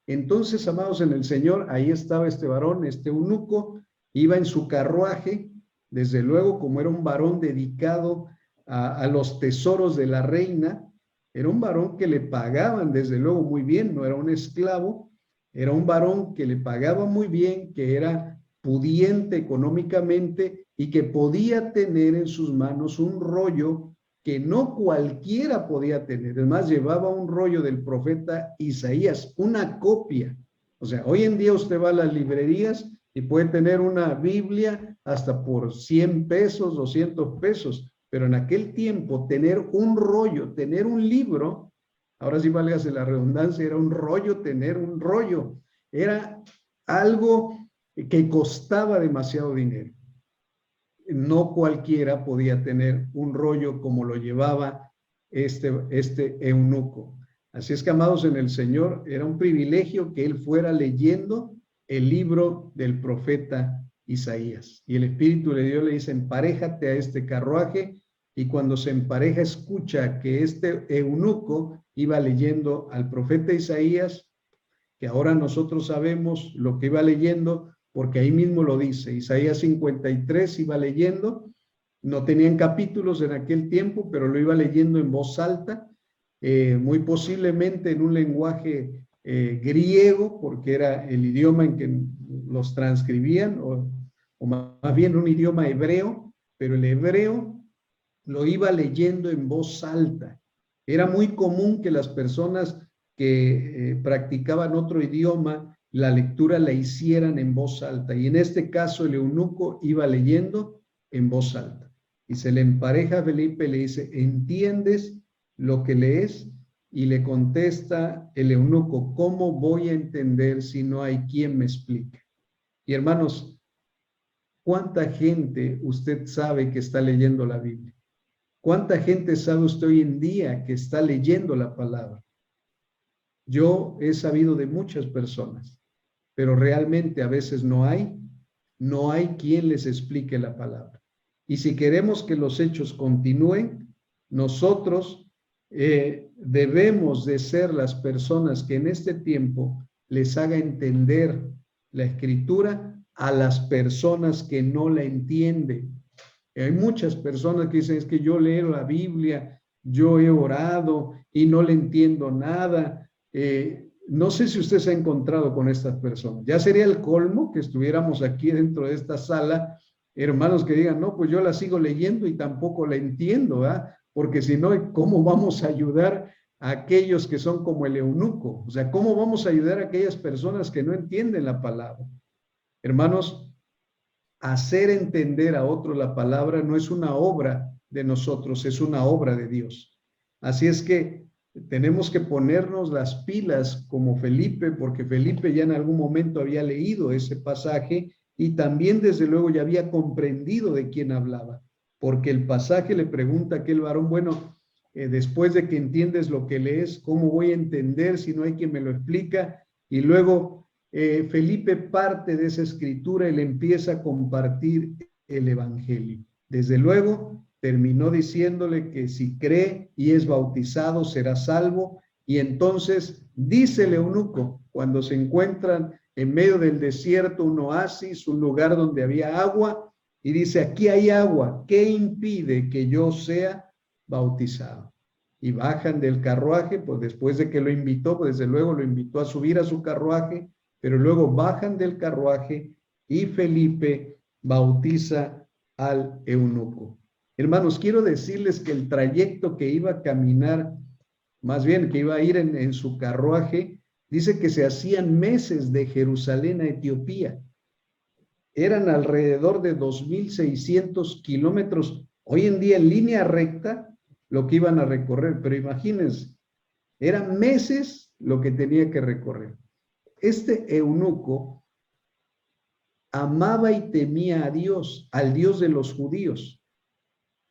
Entonces, amados en el Señor, ahí estaba este varón, este eunuco, iba en su carruaje, desde luego como era un varón dedicado a los tesoros de la reina, era un varón que le pagaban desde luego muy bien, no era un esclavo, era un varón que le pagaba muy bien, que era pudiente económicamente y que podía tener en sus manos un rollo que no cualquiera podía tener. Además, llevaba un rollo del profeta Isaías, una copia. O sea, hoy en día usted va a las librerías y puede tener una Biblia hasta por 100 pesos, 200 pesos, pero en aquel tiempo tener un rollo, tener un libro, ahora sí válgase la redundancia, era un rollo, tener un rollo, era algo que costaba demasiado dinero. No cualquiera podía tener un rollo como lo llevaba este eunuco. Así es que, amados en el Señor, era un privilegio que él fuera leyendo el libro del profeta Isaías. Y el Espíritu de Dios le dice, emparéjate a este carruaje, y cuando se empareja escucha que este eunuco iba leyendo al profeta Isaías, que ahora nosotros sabemos lo que iba leyendo, porque ahí mismo lo dice, Isaías 53 iba leyendo, no tenían capítulos en aquel tiempo, pero lo iba leyendo en voz alta, muy posiblemente en un lenguaje griego, porque era el idioma en que los transcribían, o más bien un idioma hebreo, pero el hebreo lo iba leyendo en voz alta. Era muy común que las personas que practicaban otro idioma, la lectura la hicieran en voz alta. Y en este caso el eunuco iba leyendo en voz alta. Y se le empareja a Felipe, le dice, ¿entiendes lo que lees? Y le contesta el eunuco, ¿cómo voy a entender si no hay quien me explique? Y hermanos, ¿cuánta gente usted sabe que está leyendo la Biblia? ¿Cuánta gente sabe usted hoy en día que está leyendo la palabra? Yo he sabido de muchas personas, pero realmente a veces no hay quien les explique la palabra. Y si queremos que los hechos continúen, nosotros debemos de ser las personas que en este tiempo les haga entender la escritura a las personas que no la entienden. Hay muchas personas que dicen, es que yo leo la Biblia, yo he orado y no le entiendo nada. No sé si usted se ha encontrado con estas personas. Ya sería el colmo que estuviéramos aquí dentro de esta sala, hermanos que digan, no, pues yo la sigo leyendo y tampoco la entiendo, ¿ah? Porque si no, ¿cómo vamos a ayudar a aquellos que son como el eunuco? O sea, ¿cómo vamos a ayudar a aquellas personas que no entienden la palabra? Hermanos, hacer entender a otros la palabra no es una obra de nosotros, es una obra de Dios. Así es que tenemos que ponernos las pilas como Felipe, porque Felipe ya en algún momento había leído ese pasaje y también desde luego ya había comprendido de quién hablaba, porque el pasaje le pregunta a aquel varón, bueno, después de que entiendes lo que lees, ¿cómo voy a entender si no hay quien me lo explica? Y luego Felipe parte de esa escritura y le empieza a compartir el evangelio. Desde luego, terminó diciéndole que si cree y es bautizado será salvo. Y entonces dice el eunuco, cuando se encuentran en medio del desierto, un oasis, un lugar donde había agua, y dice, aquí hay agua, ¿qué impide que yo sea bautizado? Y bajan del carruaje, pues después de que lo invitó, pues desde luego lo invitó a subir a su carruaje, pero luego bajan del carruaje y Felipe bautiza al eunuco. Hermanos, quiero decirles que el trayecto que iba a caminar, más bien que iba a ir en su carruaje, Dice que se hacían meses de Jerusalén a Etiopía. Eran alrededor de 2.600 kilómetros. Hoy en día en línea recta lo que iban a recorrer, pero imagínense, eran meses lo que tenía que recorrer. Este eunuco amaba y temía a Dios, al Dios de los judíos.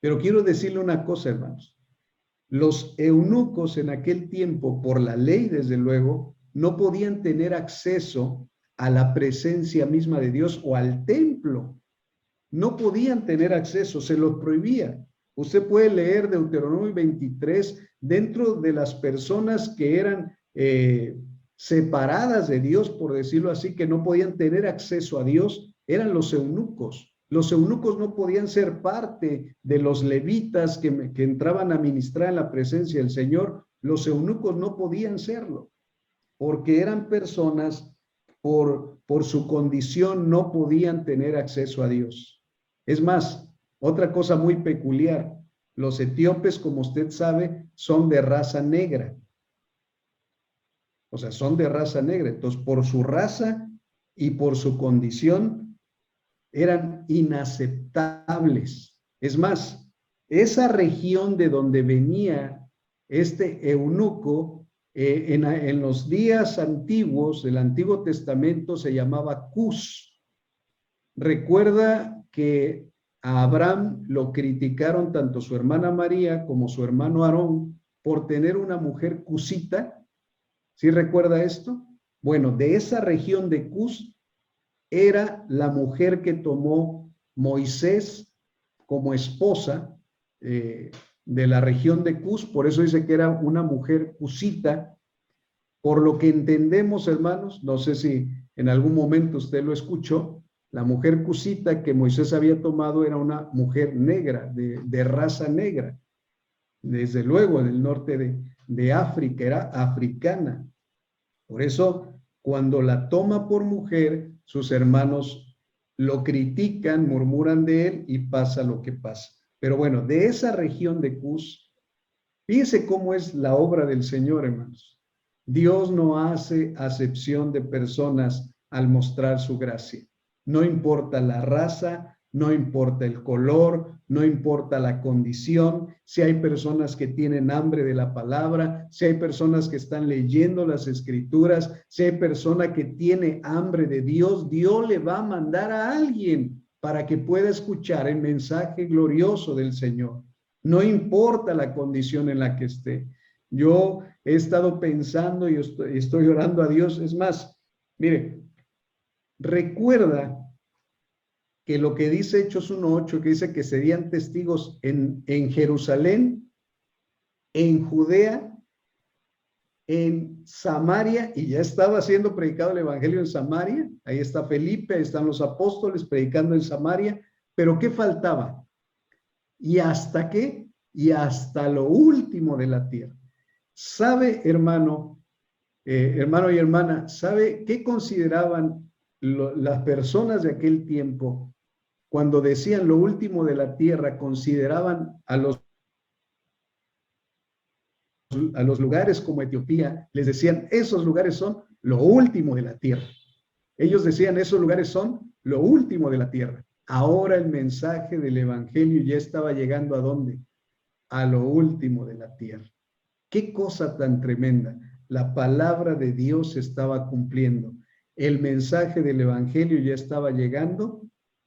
Pero quiero decirle una cosa, hermanos. Los eunucos en aquel tiempo, por la ley, desde luego, no podían tener acceso a la presencia misma de Dios o al templo. No podían tener acceso, se los prohibía. Usted puede leer Deuteronomio 23 dentro de las personas que eran separadas de Dios, por decirlo así, que no podían tener acceso a Dios, eran los eunucos. Los eunucos no podían ser parte de los levitas que entraban a ministrar en la presencia del Señor. Los eunucos no podían serlo, porque eran personas por su condición no podían tener acceso a Dios. Es más, otra cosa muy peculiar, los etíopes, como usted sabe, son de raza negra. O sea, son de raza negra. Entonces, por su raza y por su condición, eran inaceptables. Es más, esa región de donde venía este eunuco, en los días antiguos del Antiguo Testamento se llamaba Cus. Recuerda que a Abraham lo criticaron tanto su hermana María como su hermano Aarón por tener una mujer cusita. ¿Sí recuerda esto? Bueno, de esa región de Cus era la mujer que tomó Moisés como esposa de la región de Cus, por eso dice que era una mujer cusita. Por lo que entendemos, hermanos, no sé si en algún momento usted lo escuchó, la mujer cusita que Moisés había tomado era una mujer negra, de raza negra, desde luego del norte de África, era africana. Por eso, cuando la toma por mujer, sus hermanos lo critican, murmuran de él y pasa lo que pasa. Pero bueno, de esa región de Cus, fíjense cómo es la obra del Señor, hermanos. Dios no hace acepción de personas al mostrar su gracia. No importa la raza, no importa el color, no importa la condición, si hay personas que tienen hambre de la palabra, si hay personas que están leyendo las escrituras, si hay persona que tiene hambre de Dios, Dios le va a mandar a alguien para que pueda escuchar el mensaje glorioso del Señor. No importa la condición en la que esté. Yo he estado pensando y estoy orando a Dios. Es más, mire, recuerda que lo que dice Hechos 1:8, que dice que serían testigos en Jerusalén, en Judea, en Samaria, y ya estaba siendo predicado el evangelio en Samaria. Ahí está Felipe, ahí están los apóstoles predicando en Samaria. Pero ¿qué faltaba? ¿Y hasta qué? Y hasta lo último de la tierra. ¿Sabe, hermano y hermana, sabe qué consideraban las personas de aquel tiempo cuando decían lo último de la tierra? Consideraban a los lugares como Etiopía, les decían, esos lugares son lo último de la tierra. Ellos decían, esos lugares son lo último de la tierra. Ahora el mensaje del evangelio ya estaba llegando ¿a dónde? A lo último de la tierra. Qué cosa tan tremenda. La palabra de Dios se estaba cumpliendo. El mensaje del evangelio ya estaba llegando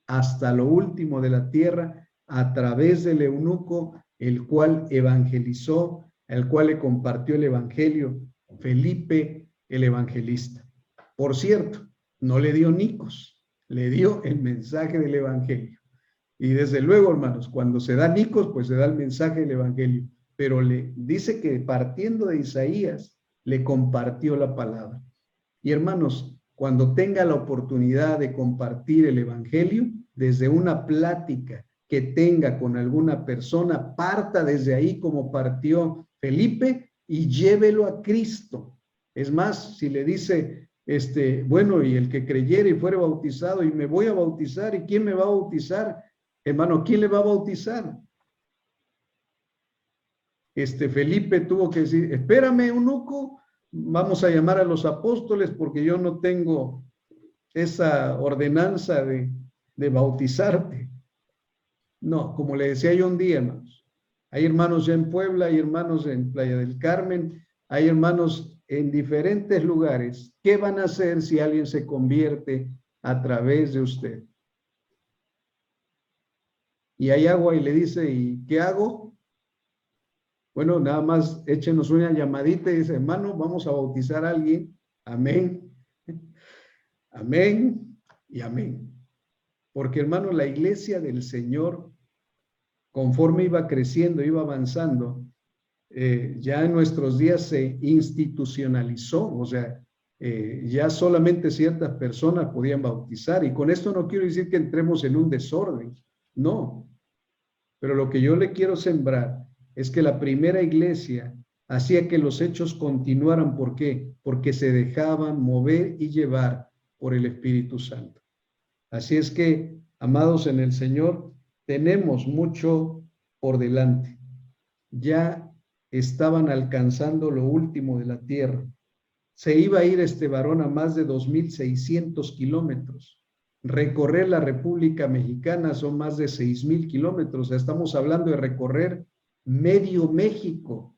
hasta lo último de la tierra a través del eunuco, el cual evangelizó, el cual le compartió el evangelio, Felipe el evangelista. Por cierto, no le dio nicos, le dio el mensaje del evangelio. Y desde luego, hermanos, cuando se da nicos, pues se da el mensaje del evangelio. Pero le dice que partiendo de Isaías, le compartió la palabra. Y hermanos, cuando tenga la oportunidad de compartir el evangelio, desde una plática que tenga con alguna persona, parta desde ahí como partió Felipe y llévelo a Cristo. Es más, si le dice, bueno, y el que creyere y fuere bautizado, y me voy a bautizar, ¿y quién me va a bautizar? Hermano, ¿quién le va a bautizar? Felipe tuvo que decir, espérame, eunuco, vamos a llamar a los apóstoles porque yo no tengo esa ordenanza de bautizarte. No, como le decía yo un día, hermanos, hay hermanos ya en Puebla, hay hermanos en Playa del Carmen, hay hermanos en diferentes lugares. ¿Qué van a hacer si alguien se convierte a través de usted? Y hay agua y le dice, ¿y qué hago? Bueno, nada más échenos una llamadita y dice, hermano, vamos a bautizar a alguien. Amén. Amén y amén. Porque, hermano, la iglesia del Señor, conforme iba creciendo, iba avanzando, ya en nuestros días se institucionalizó, o sea, ya solamente ciertas personas podían bautizar. Y con esto no quiero decir que entremos en un desorden, no. Pero lo que yo le quiero sembrar es que la primera iglesia hacía que los hechos continuaran. ¿Por qué? Porque se dejaban mover y llevar por el Espíritu Santo. Así es que, amados en el Señor, tenemos mucho por delante. Ya estaban alcanzando lo último de la tierra. Se iba a ir este varón a más de 2,600 kilómetros. Recorrer la República Mexicana son más de 6,000 kilómetros. Estamos hablando de recorrer medio México,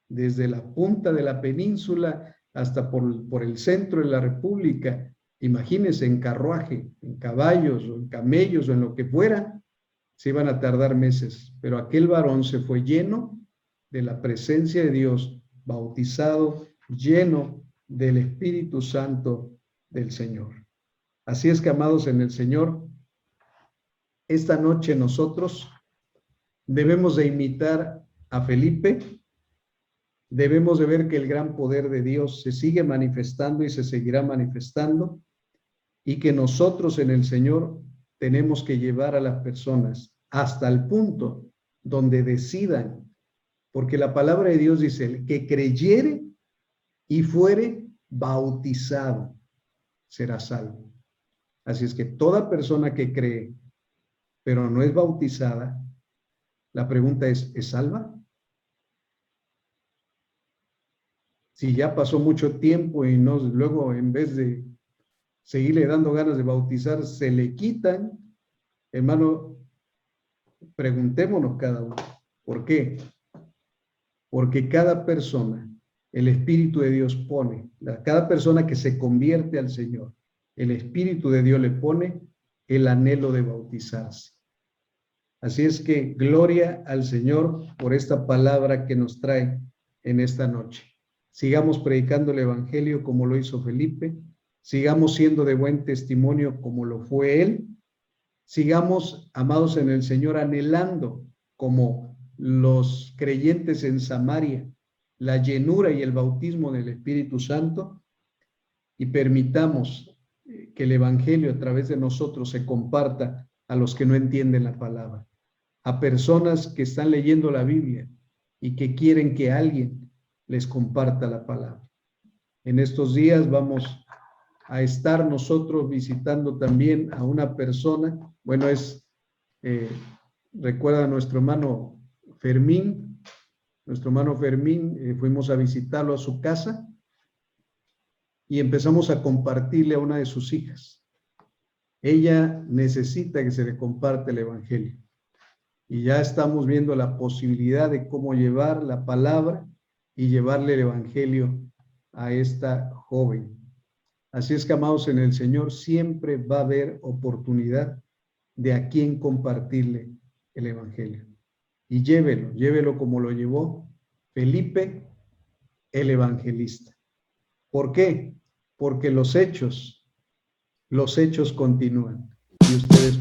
desde la punta de la península hasta por el centro de la República. Imagínense, en carruaje, en caballos o en camellos o en lo que fuera, se iban a tardar meses. Pero aquel varón se fue lleno de la presencia de Dios, bautizado, lleno del Espíritu Santo del Señor. Así es que, amados en el Señor, esta noche nosotros debemos de imitar a Felipe, debemos de ver que el gran poder de Dios se sigue manifestando y se seguirá manifestando, y que nosotros en el Señor tenemos que llevar a las personas hasta el punto donde decidan, porque la palabra de Dios dice, el que creyere y fuere bautizado será salvo. Así es que toda persona que cree, pero no es bautizada, la pregunta ¿es salva? Si ya pasó mucho tiempo y no, luego en vez de seguirle dando ganas de bautizar, se le quitan, hermano, preguntémonos cada uno, ¿por qué? Porque cada persona, el Espíritu de Dios pone, cada persona que se convierte al Señor, el Espíritu de Dios le pone el anhelo de bautizarse. Así es que gloria al Señor por esta palabra que nos trae en esta noche. Sigamos predicando el Evangelio como lo hizo Felipe, sigamos siendo de buen testimonio como lo fue él, sigamos, amados en el Señor, anhelando como los creyentes en Samaria, la llenura y el bautismo del Espíritu Santo, y permitamos que el Evangelio a través de nosotros se comparta a los que no entienden la palabra, a personas que están leyendo la Biblia y que quieren que alguien les comparta la palabra. En estos días vamos a estar nosotros visitando también a una persona, bueno, recuerda a nuestro hermano Fermín, fuimos a visitarlo a su casa y empezamos a compartirle a una de sus hijas. Ella necesita que se le comparte el Evangelio. Y ya estamos viendo la posibilidad de cómo llevar la palabra y llevarle el Evangelio a esta joven. Así es que, amados en el Señor, siempre va a haber oportunidad de a quién compartirle el Evangelio. Y llévelo como lo llevó Felipe, el evangelista. ¿Por qué? Porque los hechos continúan y ustedes